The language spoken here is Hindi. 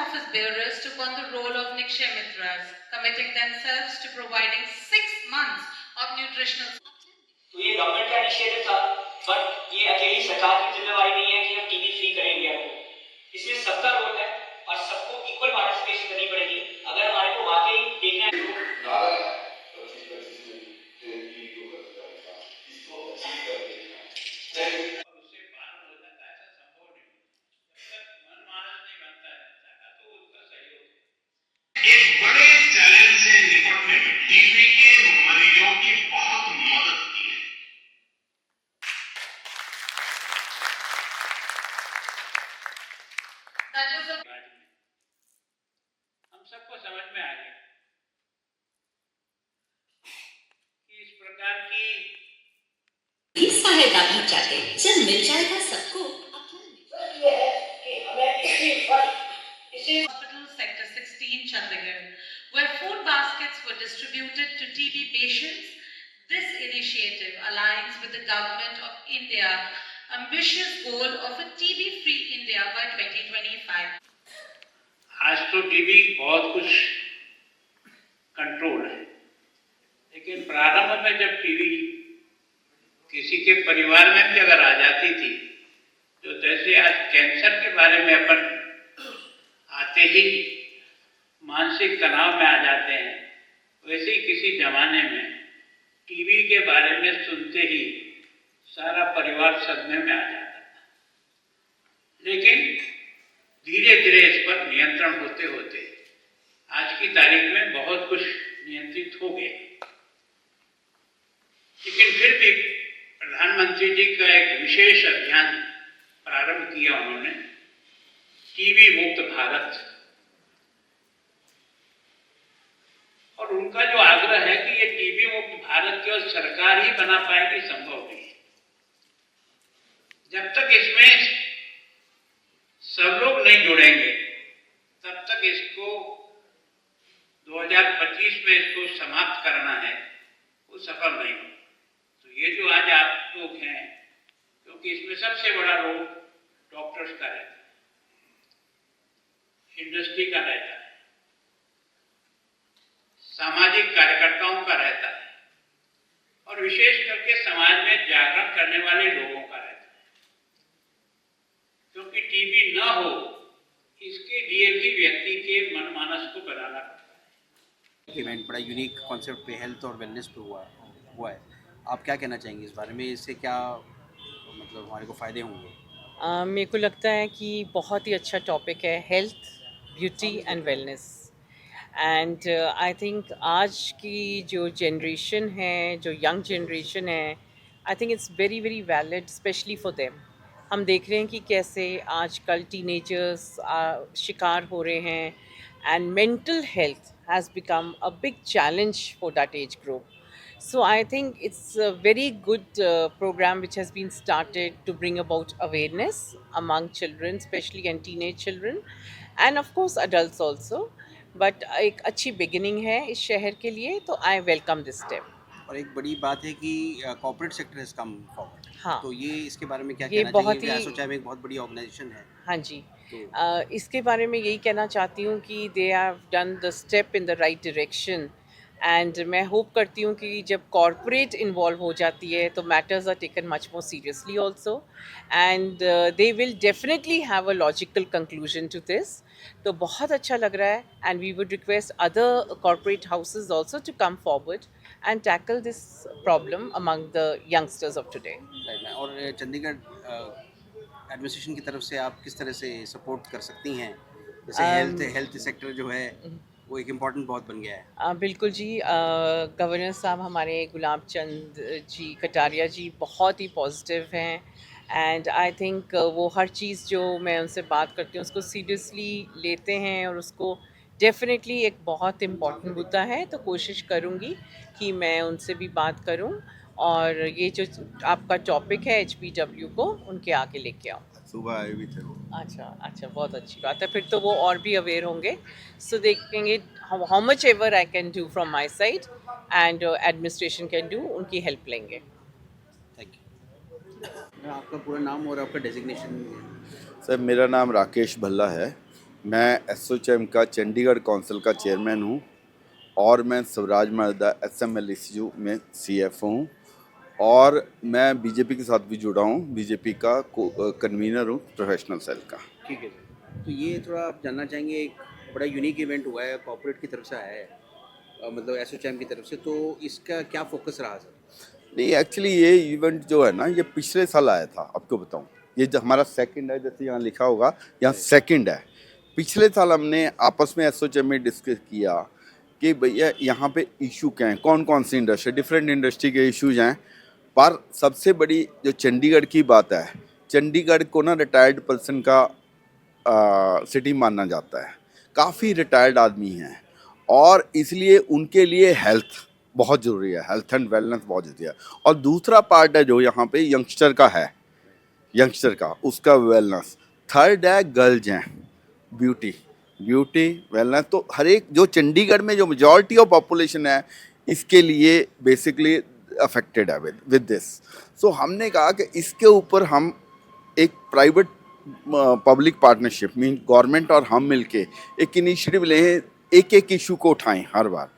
office bearers took on the role of Nikshay Mitras, committing themselves to providing 6 months of nutritional. तो ये गवर्नमेंट का इनिशिएटिव था, बट ये अकेली सरकार की जिम्मेवारी नहीं है कि हम टीबी फ्री करें इंडिया को। इसमें सबका रोल है और सबको इक्वल पार्टिसिपेशन करनी पड़ेगी अगर हमारे को वाकई देखना है। एक बड़े चैलेंज से निपटने में टीबी के मरीजों की बहुत मदद की है। हम सबको समझ में आ गया कि इस प्रकार की सहायता पहुंचाते जब मिल जाएगा सबको। Hospital Sector 16 Chandigarh, where food baskets were distributed to TB patients. This initiative aligns with the Government of India ambitious goal of a TB-free India by 2025. आज तो टीबी बहुत कुछ कंट्रोल है, लेकिन प्रारंभ में जब टीबी किसी के परिवार में भी अगर आ जाती थी, तो जैसे आज कैंसर के बारे में अपन आते ही मानसिक तनाव में आ जाते हैं, वैसे ही किसी जमाने में टीबी के बारे में सुनते ही सारा परिवार सदमे में आ जाता था। लेकिन धीरे धीरे इस पर नियंत्रण होते होते आज की तारीख में बहुत कुछ नियंत्रित हो गया। लेकिन फिर भी प्रधानमंत्री जी का एक विशेष अभियान प्रारंभ किया उन्होंने, टीबी मुक्त भारत, और उनका जो आग्रह है कि ये टीबी मुक्त भारत केवल सरकार ही बना पाएगी, संभव नहीं है। जब तक इसमें सब लोग नहीं जुड़ेंगे तब तक इसको 2025 में इसको समाप्त करना है, वो सफल नहीं हो। तो ये जो आज आप लोग हैं, क्योंकि इसमें सबसे बड़ा रोल डॉक्टर्स का रहता है, इंडस्ट्री का रहता है, सामाजिक कार्यकर्ताओं का रहता है, और विशेष करके समाज में जागरण करने वाले लोगों का रहता है। क्योंकि टीबी न हो इसके लिए भी व्यक्ति के मन मानस को बनाना पड़ता है। इवेंट बड़ा यूनिक कॉन्सेप्ट पे हेल्थ और वेलनेस पे हुआ है। आप क्या कहना चाहेंगे इस बारे में? इससे क्या मतलब हमारे को फ़ायदे होंगे? मेरे को लगता है कि बहुत ही अच्छा टॉपिक है health, beauty and wellness. And I think आज की जो जनरेशन है, जो यंग जनरेशन है, I think it's very very valid specially for them. हम देख रहे हैं कि कैसे आजकल टीनेजर्स शिकार हो रहे हैं, and mental health has become a big challenge for that age group. So I think it's a very good program which has been started to bring about awareness among children, especially and teenage children, and of course adults also. But एक अच्छी beginning है इस शहर के लिए, तो I welcome this step. और एक बड़ी बात है कि corporate sector has come forward. हाँ, तो ये इसके बारे में क्या ये कहना बहुत चाहिए? ही एसोचैम एक बहुत बड़ी ऑर्गेनाइजेशन है। हाँ जी, तो इसके बारे में यही कहना चाहती हूँ कि they have done the step in the right direction, and मैं होप करती हूँ कि जब कॉरपोरेट इन्वॉल्व हो जाती है तो matters are taken much more seriously also, and they will definitely have a logical conclusion to this. तो बहुत अच्छा लग रहा है, and we would request other corporate houses also to come forward and tackle this problem among the youngsters of today. और चंडीगढ़ एडमिनिस्ट्रेशन की तरफ से आप किस तरह से सपोर्ट कर सकती हैं? जैसे हेल्थ सेक्टर जो है वो एक इम्पॉर्टेंट बहुत बन गया है। बिल्कुल जी, गवर्नर साहब हमारे गुलाब चंद जी कटारिया जी बहुत ही पॉजिटिव हैं, एंड आई थिंक वो हर चीज़ जो मैं उनसे बात करती हूँ उसको सीरियसली लेते हैं, और उसको डेफिनेटली एक बहुत इम्पॉर्टेंट मुद्दा है, तो कोशिश करूँगी कि मैं उनसे भी बात करूँ, और ये जो आपका टॉपिक है HPW को उनके आगे लेके आऊँ. सुबह आए भी थे वो। अच्छा, बहुत अच्छी बात है, फिर तो वो और भी अवेयर होंगे. सो देखेंगे how much ever I can do from my side and administration can do, उनकी हेल्प लेंगे. Thank you. आपका पूरा नाम और आपका डेजिग्नेशन? सर मेरा नाम राकेश भल्ला है मैं एसोचैम का चंडीगढ़ काउंसिल का चेयरमैन हूँ और मैं स्वराज मर्दा SMLSU में CF हूँ और मैं बीजेपी के साथ भी जुड़ा हूँ, बीजेपी का कन्वीनर हूँ प्रोफेशनल सेल का। ठीक है सर। तो ये थोड़ा आप जानना चाहेंगे, एक बड़ा यूनिक इवेंट हुआ है, कॉर्पोरेट की तरफ से आया है, मतलब एसोचैम की तरफ से, तो इसका क्या फोकस रहा सर? नहीं, एक्चुअली ये इवेंट जो है ना, ये पिछले साल आया था, आपको बताऊँ। ये जो हमारा सेकंड है, जैसे यहाँ लिखा होगा, यहाँ सेकंड है। पिछले साल हमने आपस में एसोचैम में डिस्कस किया कि भैया यहाँ पे इशू क्या हैं, कौन कौन सी इंडस्ट्री, डिफरेंट इंडस्ट्री के इश्यूज हैं। पर सबसे बड़ी जो चंडीगढ़ की बात है, चंडीगढ़ को ना रिटायर्ड पर्सन का सिटी माना जाता है। काफ़ी रिटायर्ड आदमी हैं और इसलिए उनके लिए हेल्थ बहुत ज़रूरी है, हेल्थ एंड वेलनेस बहुत ज़रूरी है। और दूसरा पार्ट है जो यहाँ पे यंगस्टर का है, यंगस्टर का उसका वेलनेस। थर्ड है गर्ल्स हैं, ब्यूटी वेलनेस। तो हर एक जो चंडीगढ़ में जो मेजॉरिटी ऑफ पॉपुलेशन है, इसके लिए बेसिकली अफेक्टेड है विद दिस। सो हमने कहा कि इसके ऊपर हम एक private public partnership mean government और हम मिलके एक इनिशिएटिव लें, एक एक इशू को उठाएं हर बार।